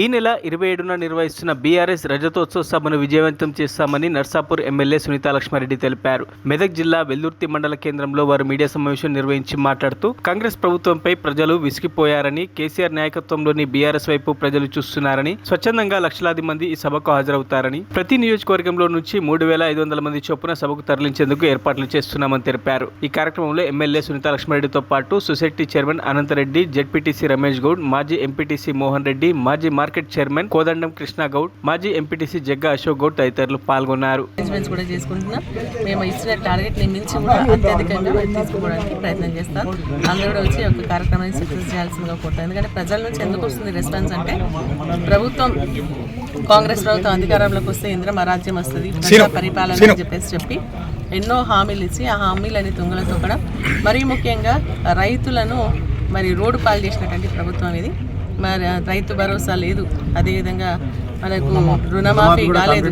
ఈ నెల 27న నిర్వహిస్తున్న బీఆర్ఎస్ రజతోత్సవ సభను విజయవంతం చేస్తామని నర్సాపూర్ ఎమ్మెల్యే సునీతా లక్ష్మారెడ్డి తెలిపారు. మెదక్ జిల్లా వెల్దుర్తి మండల కేంద్రంలో వారు మీడియా సమావేశం నిర్వహించి మాట్లాడుతూ కాంగ్రెస్ ప్రభుత్వంపై ప్రజలు విసిగిపోయారని, కేసీఆర్ నాయకత్వంలోని బీఆర్ఎస్ వైపు ప్రజలు చూస్తున్నారని, స్వచ్ఛందంగా లక్షలాది మంది ఈ సభకు హాజరవుతారని, ప్రతి నియోజకవర్గంలో నుంచి 3,500 మంది చొప్పున సభకు తరలించేందుకు ఏర్పాట్లు చేస్తున్నామని తెలిపారు. ఈ కార్యక్రమంలో ఎమ్మెల్యే సునీతా లక్ష్మారెడ్డితో పాటు society chairman Anantha Reddy, ZPTC Ramesh Goud, మాజీ ఎంపీటీసీ మోహన్ రెడ్డి, మాజీ మార్కెట్ చైర్మన్ కోదండం కృష్ణ గౌడ్, మాజీ ఎంపీటీసీ జగ్గా అశోక్ గౌడ్ తదితరులు పాల్గొన్నారు. కూడా చేసుకుంటున్నాం. మేము ఇచ్చిన టార్గెట్ ని మించి కూడా అత్యధికంగా తీసుకోవడానికి ప్రయత్నం చేస్తాం. అందరూ కూడా వచ్చి ఒక కార్యక్రమాన్ని సక్సెస్ చేయాల్సిందిగా కోరుతాం. ఎందుకంటే ప్రజల నుంచి ఎందుకు వస్తుంది రెస్పాన్స్ అంటే, ప్రభుత్వం కాంగ్రెస్ ప్రభుత్వం అధికారంలోకి వస్తే ఇంద్రమ రాజ్యం వస్తుంది, ప్రజా పరిపాలన అని చెప్పి ఎన్నో హామీలు ఇచ్చి ఆ హామీలని తుంగలో తొక్కడం, మరీ ముఖ్యంగా రైతులను రోడ్డు పాలు చేసినటువంటి ప్రభుత్వం ఇది. మరి రైతు భరోసా లేదు, అదేవిధంగా మనకు రుణమాఫీ కాలేదు,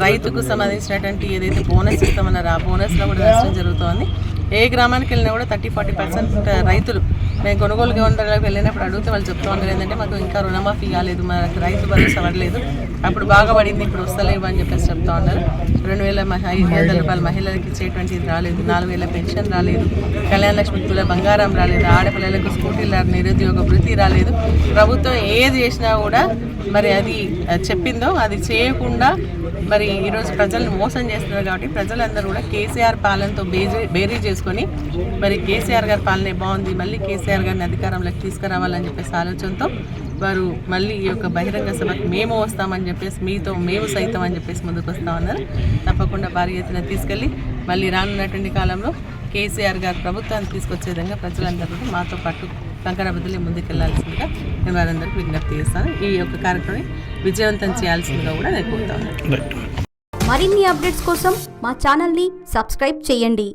రైతుకు సంబంధించినటువంటి ఏదైతే బోనస్ ఇస్తామన్నారో ఆ బోనస్లో కూడా నష్టం జరుగుతోంది. ఏ గ్రామానికి వెళ్ళినా కూడా 30-40% రైతులు, మేము కొనుగోలు కేంద్రాలకు వెళ్ళినప్పుడు అడిగితే వాళ్ళు చెప్తూ ఉన్నారు ఏంటంటే, మాకు ఇంకా రుణమాఫీ కాలేదు, మనకు రైతు భరోసా పడలేదు, అప్పుడు బాగా పడింది, ఇప్పుడు వస్తలేవు అని చెప్పేసి చెప్తూ ఉన్నారు. 2,500 రూపాయలు మహిళలకు ఇచ్చేటువంటిది రాలేదు, 4,000 పెన్షన్ రాలేదు, కళ్యాణ లక్ష్మి తుల బంగారం రాలేదు, ఆడపిల్లలకు స్కూటీల నిరుద్యోగ వృత్తి రాలేదు. ప్రభుత్వం ఏది చేసినా కూడా అది చెప్పిందో అది చేయకుండా ఈరోజు ప్రజలను మోసం చేస్తున్నారు. కాబట్టి ప్రజలందరూ కూడా కేసీఆర్ పాలనతో బేరీ చేసుకొని కేసీఆర్ గారి పాలనే బాగుంది, మళ్ళీ కేసీఆర్ గారిని అధికారంలోకి తీసుకురావాలని చెప్పేసి ఆలోచనతో వారు మళ్ళీ ఈ యొక్క బహిరంగ సభకు మేము వస్తామని చెప్పేసి, మీతో మేము సైతం అని చెప్పేసి ముందుకు వస్తామన్నారు. తప్పకుండా భారీ ఎత్తున తీసుకెళ్ళి మళ్ళీ రానున్నటువంటి కాలంలో కేసీఆర్ గారి ప్రభుత్వాన్ని తీసుకొచ్చే విధంగా ప్రజలందరూ మాతో పాటు కంకణబద్దులే ముందుకెళ్లాల్సిందిగా నేను వారందరికీ విజ్ఞప్తి చేస్తాను. ఈ యొక్క కార్యక్రమాన్ని విజయవంతం చేయాల్సిందిగా కూడా నేను కోరుతాను. మరిన్ని అప్డేట్స్ కోసం మా ఛానల్ని సబ్స్క్రైబ్ చేయండి.